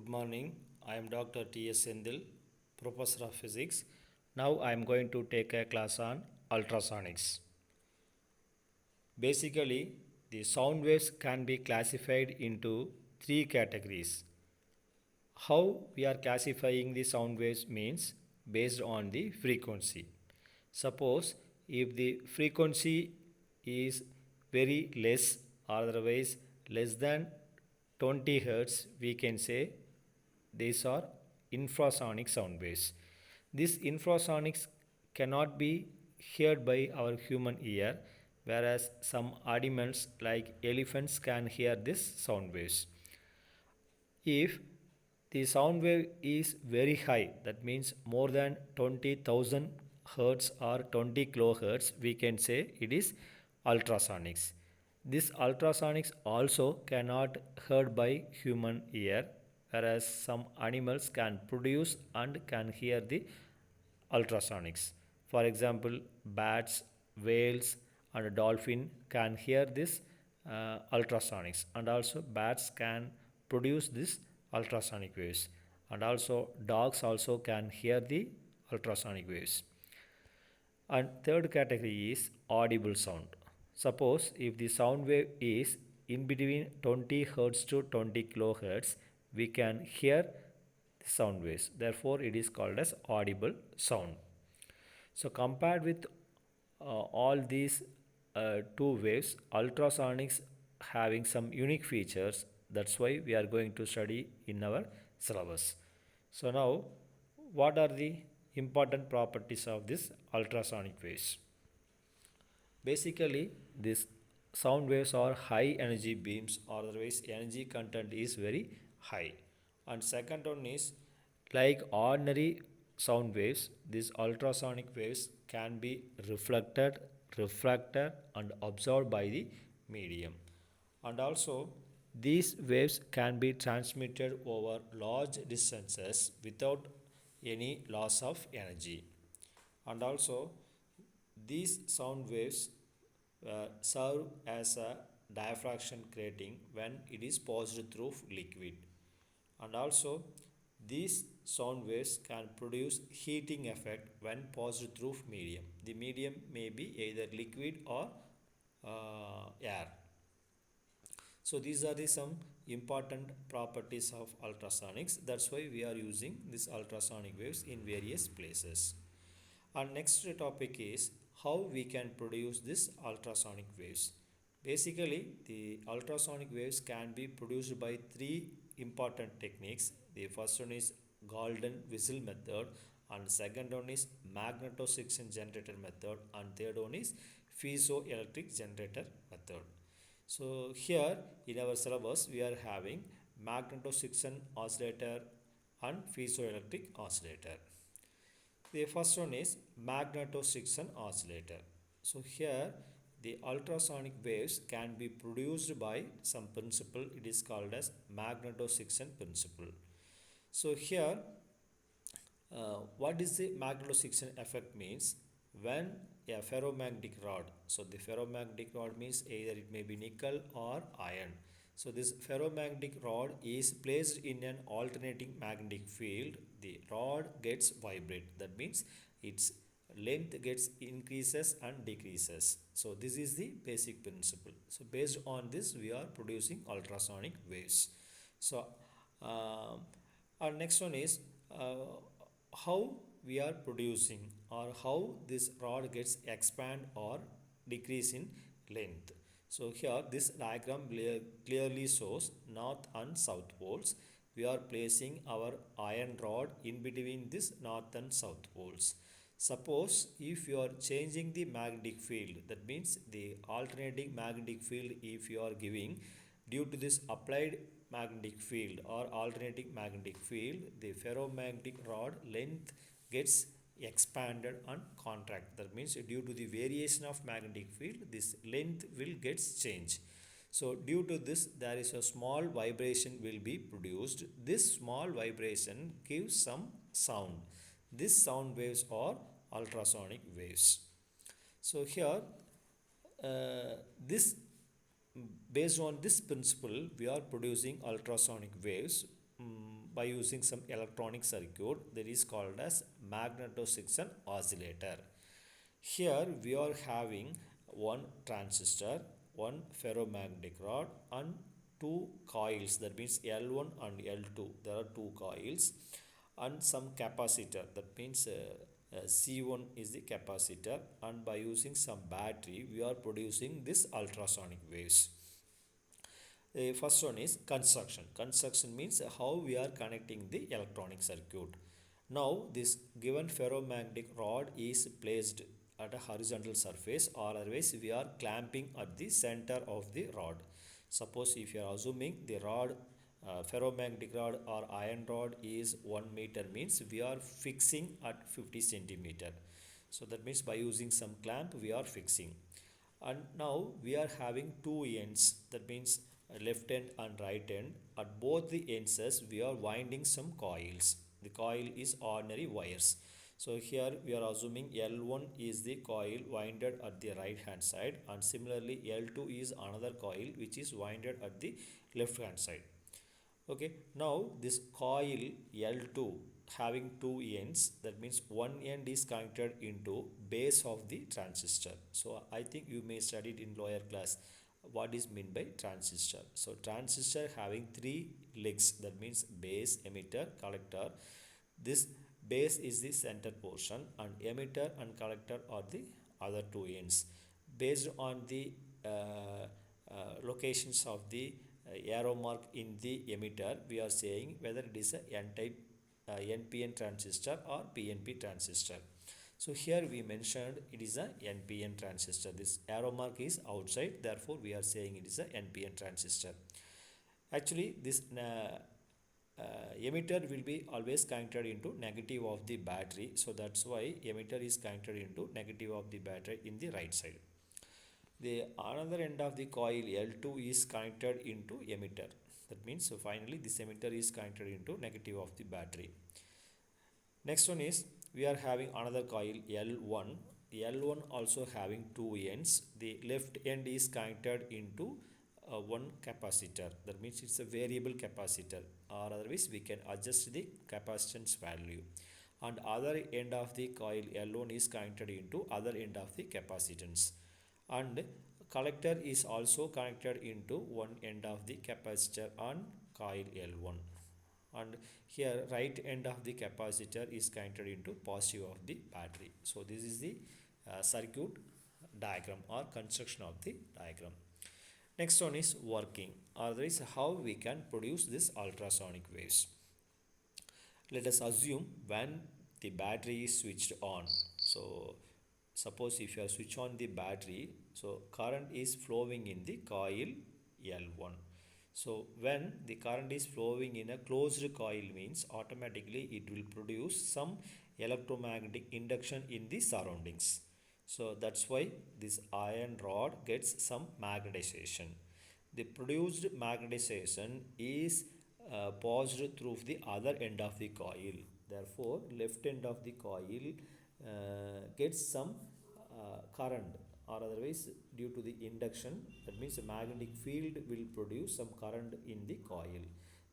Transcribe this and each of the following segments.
Good morning. I am Dr. T.S. Sendil, Professor of Physics. Now I am going to take a class on ultrasonics. Basically, the sound waves can be classified into three categories. How we are classifying the sound waves means based on the frequency. Suppose if the frequency is very less or otherwise less than 20 hertz, we can say these are infrasonic sound waves. These infrasonics cannot be heard by our human ear, whereas some animals like elephants can hear these sound waves. If the sound wave is very high, that means more than 20,000 hertz or 20 kilohertz, we can say it is ultrasonics. This ultrasonics also cannot heard by human ear, whereas some animals can produce and can hear the ultrasonics. For example, bats, whales, and dolphin can hear this ultrasonics, and also bats can produce this ultrasonic waves, and also dogs also can hear the ultrasonic waves. And third category is audible sound. Suppose if the sound wave is in between 20 hertz to 20 kilohertz, we can hear the sound waves. Therefore, it is called as audible sound. So compared with all these two waves, ultrasonics having some unique features. That's why we are going to study in our syllabus. So now, what are the important properties of this ultrasonic waves? Basically, these sound waves are high energy beams, or otherwise energy content is very high. And second one is like ordinary sound waves, these ultrasonic waves can be reflected, refracted, and absorbed by the medium. And also, these waves can be transmitted over large distances without any loss of energy. And also, these sound waves serve as a diffraction grating when it is passed through liquid. And also, these sound waves can produce heating effect when passed through medium. The medium may be either liquid or air. So these are the some important properties of ultrasonics. That's why we are using these ultrasonic waves in various places. Our next topic is how we can produce this ultrasonic waves. Basically, the ultrasonic waves can be produced by three important techniques. The first one is golden whistle method, and second one is magnetosuction generator method, and third one is piezoelectric generator method. So here in our syllabus we are having magnetosuction oscillator and piezoelectric oscillator. The first one is magnetosuction oscillator. So here the ultrasonic waves can be produced by some principle. It is called as magnetosuction principle. So here what is the magnetosuction effect means? When a ferromagnetic rod, so the ferromagnetic rod means either it may be nickel or iron. So this ferromagnetic rod is placed in an alternating magnetic field. The rod gets vibrate. That means its length gets increases and decreases. So this is the basic principle. So based on this we are producing ultrasonic waves. So our next one is how we are producing, or how this rod gets expand or decrease in length. So here this diagram clearly shows north and south poles. We are placing our iron rod in between this north and south poles. Suppose if you are changing the magnetic field, that means the alternating magnetic field if you are giving, due to this applied magnetic field or alternating magnetic field, the ferromagnetic rod length gets expanded and contract. That means due to the variation of magnetic field, this length will gets changed. So due to this there is a small vibration will be produced. This small vibration gives some sound. These sound waves are ultrasonic waves. So here this based on this principle we are producing ultrasonic waves. by using some electronic circuit that is called as magnetosection oscillator. Here we are having one transistor, one ferromagnetic rod and two coils, that means L1 and L2. There are two coils and some capacitor, that means C1 is the capacitor, and by using some battery we are producing this ultrasonic waves. The first one is construction. Construction means how we are connecting the electronic circuit. Now this given ferromagnetic rod is placed at a horizontal surface, or otherwise we are clamping at the center of the rod. Suppose if you are assuming the rod, ferromagnetic rod or iron rod is 1 meter, means we are fixing at 50 centimeter. So that means by using some clamp we are fixing. And now we are having two ends, that means left end and right end. At both the ends we are winding some coils. The coil is ordinary wires. So here we are assuming L1 is the coil winded at the right hand side, and similarly L2 is another coil which is winded at the left hand side. Okay, now this coil L2 having two ends, that means one end is connected into base of the transistor. So I think you may study it in lower class what is meant by transistor. So transistor having three legs, that means base, emitter, collector. This base is the center portion and emitter and collector are the other two ends. Based on the locations of the arrow mark in the emitter, we are saying whether it is a n-type NPN transistor or PNP transistor. So here we mentioned it is a NPN transistor. This arrow mark is outside, therefore we are saying it is a NPN transistor. Actually this emitter will be always connected into negative of the battery, so that's why emitter is connected into negative of the battery in the right side. The another end of the coil L2 is connected into emitter. That means so finally this emitter is connected into negative of the battery. Next one is we are having another coil L1. L1 also having two ends. The left end is connected into one capacitor. That means it's a variable capacitor, or otherwise we can adjust the capacitance value. And other end of the coil L1 is connected into other end of the capacitance. And collector is also connected into one end of the capacitor on coil L1. And here right end of the capacitor is connected into positive of the battery. So this is the circuit diagram or construction of the diagram. Next one is working, or there is how we can produce this ultrasonic waves. Let us assume when the battery is switched on. So suppose if you are switch on the battery, so current is flowing in the coil L1. So when the current is flowing in a closed coil means automatically it will produce some electromagnetic induction in the surroundings. So that's why this iron rod gets some magnetization. The produced magnetization is passed through the other end of the coil. Therefore, left end of the coil gets some current, or otherwise due to the induction, that means the magnetic field will produce some current in the coil.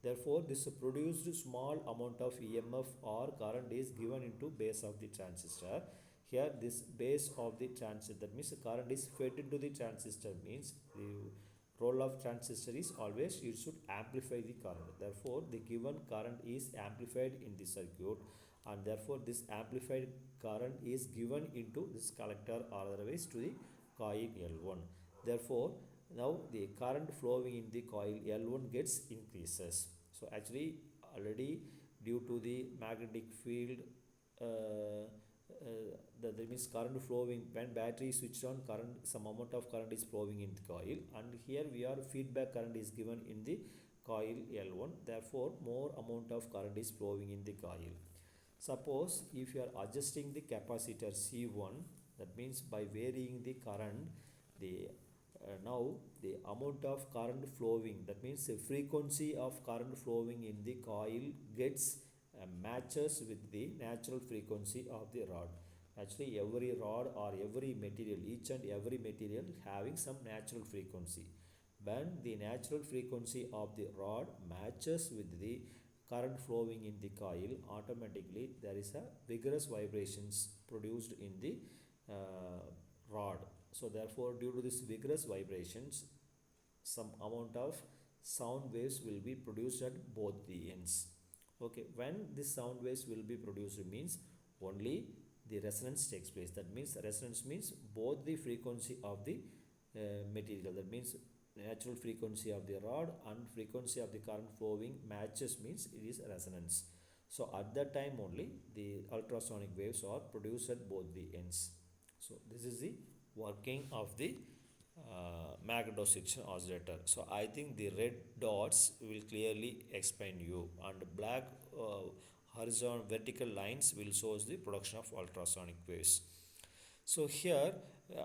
Therefore, this produced small amount of EMF or current is given into base of the transistor. Here this base of the transistor, that means the current is fed into the transistor, means the role of transistor is always it should amplify the current. Therefore the given current is amplified in the circuit, and therefore this amplified current is given into this collector or otherwise to the coil L1. Therefore now the current flowing in the coil L1 gets increases. So actually already due to the magnetic field, that means current flowing when battery is switched on, current some amount of current is flowing in the coil, and here we are feedback current is given in the coil L1, therefore more amount of current is flowing in the coil. Suppose if you are adjusting the capacitor C1, that means by varying the current, the now the amount of current flowing, that means the frequency of current flowing in the coil gets matches with the natural frequency of the rod. Actually every rod or every material, each and every material having some natural frequency. When the natural frequency of the rod matches with the current flowing in the coil, automatically there is a vigorous vibrations produced in the uh, rod. So therefore, due to this vigorous vibrations, some amount of sound waves will be produced at both the ends. Okay, when this sound waves will be produced means only the resonance takes place. That means resonance means both the frequency of the material, that means natural frequency of the rod and frequency of the current flowing matches, means it is resonance. So at that time only the ultrasonic waves are produced at both the ends. So this is the working of the magnetosection oscillator. So I think the red dots will clearly explain you, and black horizontal vertical lines will show the production of ultrasonic waves. So here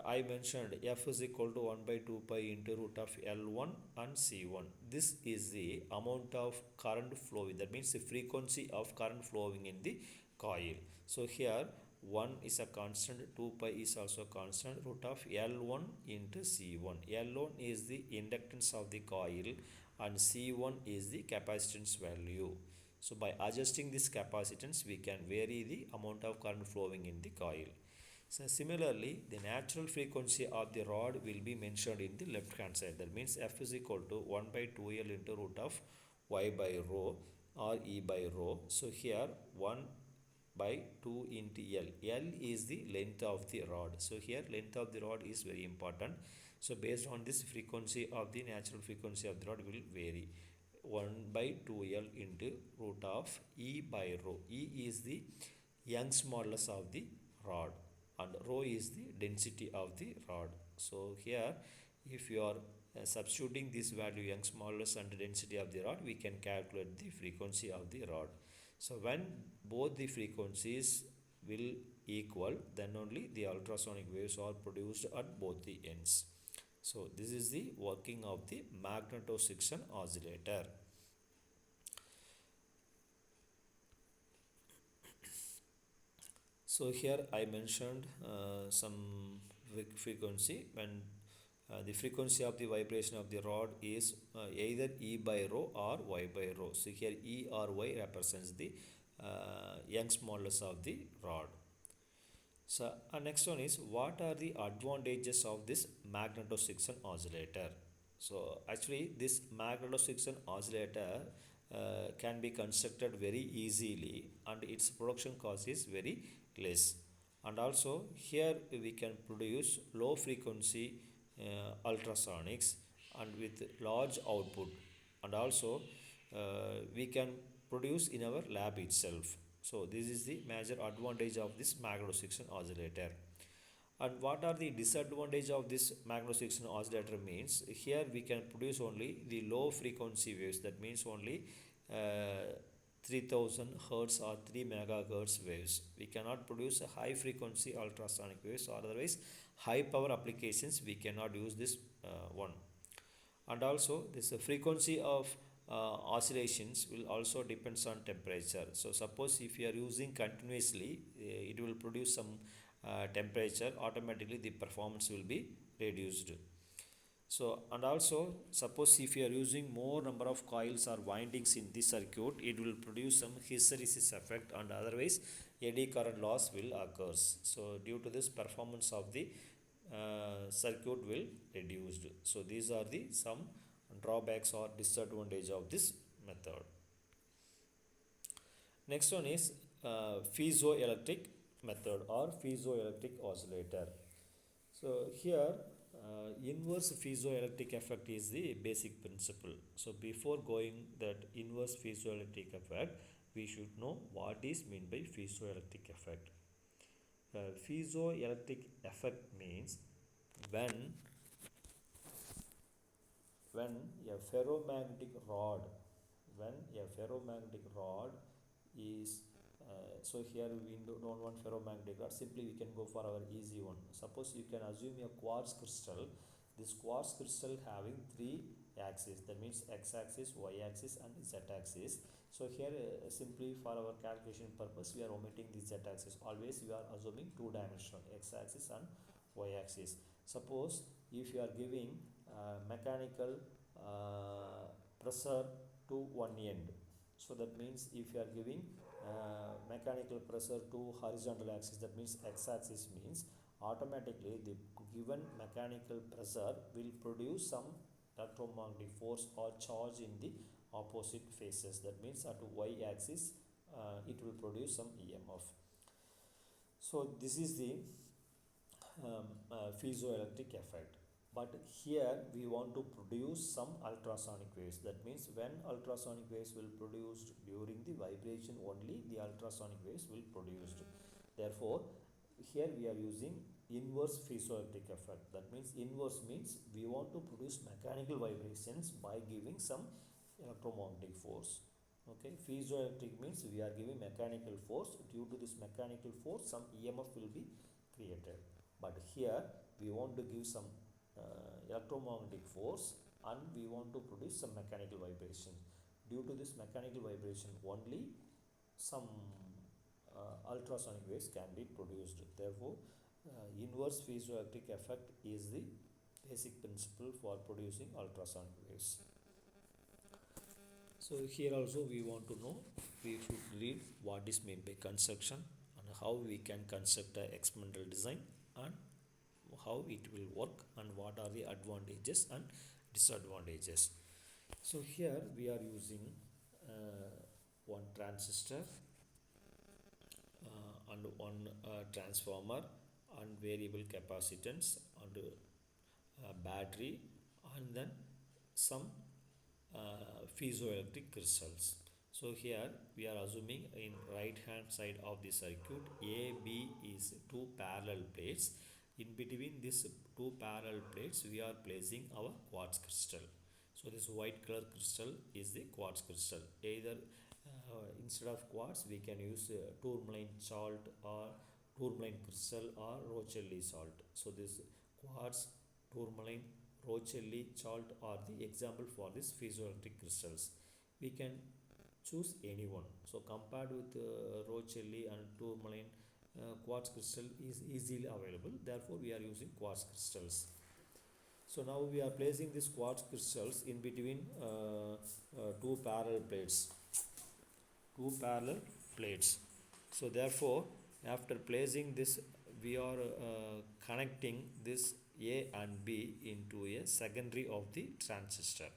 I mentioned F is equal to 1 by 2 pi into root of L1 and C1. This is the amount of current flowing, that means the frequency of current flowing in the coil. So here 1 is a constant, 2 pi is also constant, root of L1 into C1. L1 is the inductance of the coil and C1 is the capacitance value. So by adjusting this capacitance, we can vary the amount of current flowing in the coil. So similarly, the natural frequency of the rod will be mentioned in the left hand side. That means F is equal to 1 by 2L into root of Y by rho or E by rho. So here 1 by 2 into L. L is the length of the rod. So here length of the rod is very important. So based on this, frequency of the natural frequency of the rod will vary. 1 by 2L into root of E by rho. E is the Young's modulus of the rod and rho is the density of the rod. So here if you are substituting this value Young's modulus and density of the rod, we can calculate the frequency of the rod. So when both the frequencies will equal, then only the ultrasonic waves are produced at both the ends. So this is the working of the magnetosection oscillator. So here I mentioned some frequency when the frequency of the vibration of the rod is either E by rho or Y by rho. So here E or Y represents the Young's modulus of the rod. So next one is, what are the advantages of this magnetosection oscillator? So actually this magnetosection oscillator can be constructed very easily and its production cost is very less. And also here we can produce low frequency ultrasonics and with large output, and also we can produce in our lab itself. So this is the major advantage of this magnetosection oscillator. And what are the disadvantage of this magnetosection oscillator means, here we can produce only the low frequency waves, that means only 3000 hertz or 3 megahertz waves. We cannot produce a high frequency ultrasonic waves, or otherwise high power applications we cannot use this one. And also this frequency of oscillations will also depends on temperature. So suppose if you are using continuously, it will produce some temperature, automatically the performance will be reduced. So and also suppose if you are using more number of coils or windings in this circuit, it will produce some hysteresis effect and otherwise eddy current loss will occurs. So due to this, performance of the circuit will reduced. So these are the some drawbacks or disadvantage of this method. Next one is piezoelectric method or piezoelectric oscillator. So here inverse piezoelectric effect is the basic principle. So before going that inverse piezoelectric effect, we should know what is meant by piezoelectric effect. Piezoelectric effect means when when a ferromagnetic rod when a ferromagnetic rod is so here we don't want ferromagnetic rod, simply we can go for our easy one. Suppose you can assume a quartz crystal. This quartz crystal having three axes, that means x axis, y axis and z axis. So here simply for our calculation purpose we are omitting the z axis. Always we are assuming two dimensional x axis and y axis. Suppose if you are giving mechanical pressure to one end, So that means if you are giving mechanical pressure to horizontal axis, that means x-axis, means automatically the given mechanical pressure will produce some electromagnetic force or charge in the opposite faces. That means at y-axis it will produce some EMF. So this is the piezoelectric effect. But here we want to produce some ultrasonic waves. That means when ultrasonic waves will produced during the vibration only, the ultrasonic waves will produced. Therefore, here we are using inverse piezoelectric effect. That means inverse means we want to produce mechanical vibrations by giving some electromagnetic force. Okay, piezoelectric means we are giving mechanical force. Due to this mechanical force, some EMF will be created. But here we want to give some electromagnetic force and we want to produce some mechanical vibration. Due to this mechanical vibration only, some ultrasonic waves can be produced. Therefore, inverse piezoelectric effect is the basic principle for producing ultrasonic waves. So here also we want to know, we should read what is meant by construction and how we can construct a experimental design and how it will work and what are the advantages and disadvantages. So here we are using one transistor and one transformer and variable capacitance and battery and then some piezoelectric crystals. So here we are assuming in right hand side of the circuit AB is two parallel plates. In between these two parallel plates we are placing our quartz crystal. So this white color crystal is the quartz crystal. Either instead of quartz we can use tourmaline salt or tourmaline crystal or Rochelli salt. So this quartz, tourmaline, Rochelli salt are the example for this piezoelectric crystals. We can choose any one. So compared with Rochelli and tourmaline, quartz crystal is easily available. Therefore, we are using quartz crystals. So now we are placing these quartz crystals in between two parallel plates. So therefore, after placing this, we are connecting this A and B into a secondary of the transistor.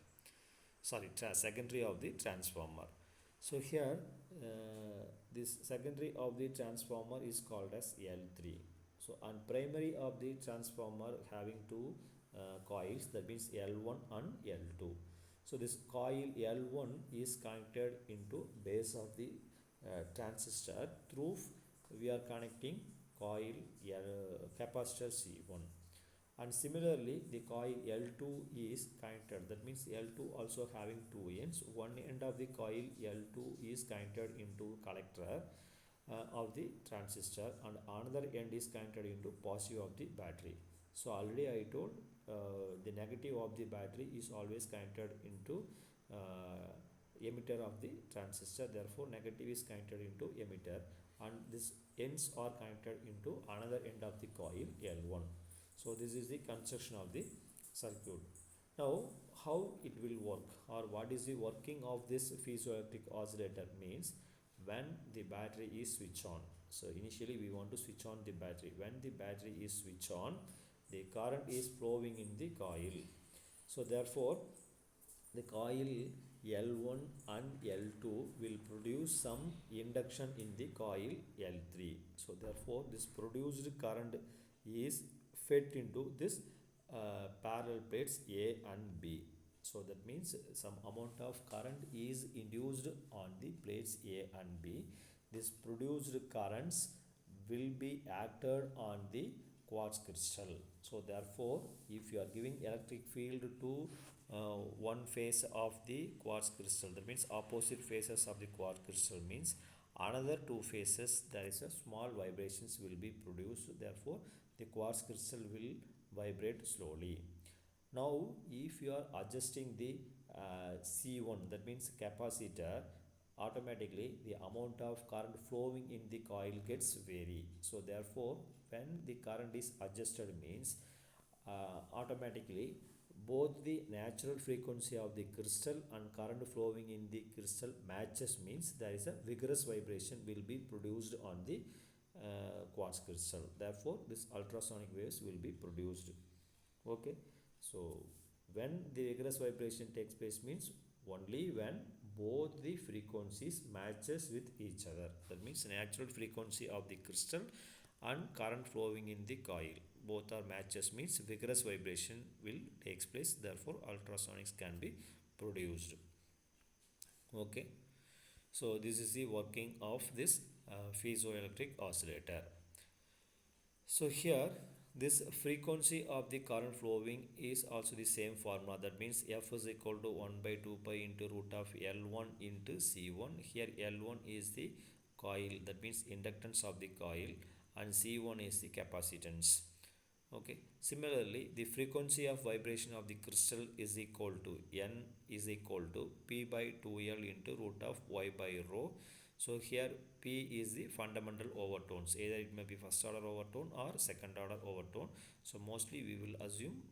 Secondary of the transformer. So here this secondary of the transformer is called as L3. So and primary of the transformer having two coils, that means L1 and L2. So this coil L1 is connected into base of the transistor. Through we are connecting coil capacitor C1. And similarly the coil L2 is connected, that means L2 also having two ends. One end of the coil L2 is connected into collector of the transistor and another end is connected into positive of the battery. So already I told the negative of the battery is always connected into emitter of the transistor. Therefore negative is connected into emitter and this ends are connected into another end of the coil L1. So this is the construction of the circuit. Now how it will work or what is the working of this piezoelectric oscillator means when the battery is switched on. So initially we want to switch on the battery. When the battery is switched on, the current is flowing in the coil. So therefore the coil L1 and L2 will produce some induction in the coil L3. So therefore this produced current is fed into this parallel plates A and B. So that means some amount of current is induced on the plates A and B. This produced currents will be acted on the quartz crystal. So therefore if you are giving electric field to one face of the quartz crystal, that means opposite faces of the quartz crystal means another two faces there is a small vibrations will be produced. Therefore the quartz crystal will vibrate slowly. Now if you are adjusting the C1, that means capacitor, automatically the amount of current flowing in the coil gets vary. So therefore when the current is adjusted means automatically both the natural frequency of the crystal and current flowing in the crystal matches means there is a vigorous vibration will be produced on the quartz crystal. Therefore this ultrasonic waves will be produced. Okay, so when the vigorous vibration takes place means only when both the frequencies matches with each other. That means natural frequency of the crystal and current flowing in the coil both are matches means vigorous vibration will takes place, therefore ultrasonics can be produced. Okay, so this is the working of this piezoelectric oscillator. So here this frequency of the current flowing is also the same formula. That means F is equal to 1 by 2 pi into root of L1 into C1. Here L1 is the coil, that means inductance of the coil, and C1 is the capacitance. Okay, similarly the frequency of vibration of the crystal is equal to N is equal to P by 2L into root of Y by rho. So here P is the fundamental overtones, either it may be first order overtone or second order overtone. So mostly we will assume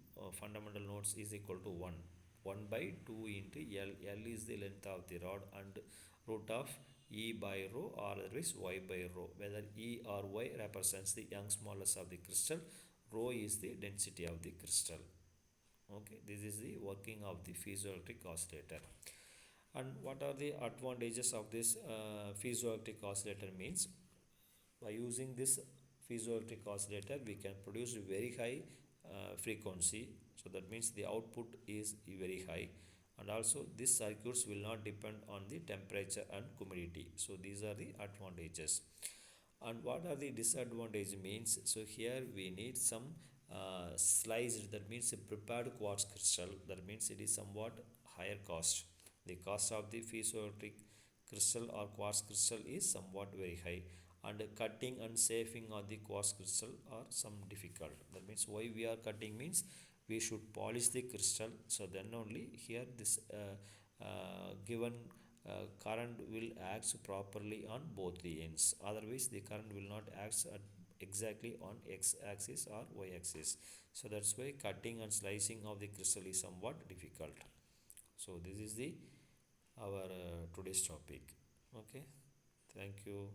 fundamental nodes is equal to 1 by 2 into L. L is the length of the rod and root of E by rho or otherwise Y by rho. Whether E or Y represents the Young's modulus of the crystal, rho is the density of the crystal. Okay, this is the working of the piezoelectric oscillator. And what are the advantages of this piezoelectric oscillator means? By using this piezoelectric oscillator we can produce very high frequency, so that means the output is very high, and also these circuits will not depend on the temperature and humidity. So these are the advantages. And what are the disadvantage means? So here we need some sliced, that means a prepared quartz crystal, that means it is somewhat higher cost. The cost of the piezoelectric crystal or quartz crystal is somewhat very high, and cutting and shaping of the quartz crystal are some difficult. That means why we are cutting means we should polish the crystal, so then only here this given current will act properly on both the ends, otherwise the current will not act exactly on x axis or y axis. So that's why cutting and slicing of the crystal is somewhat difficult. So this is the our today's topic. Okay, thank you.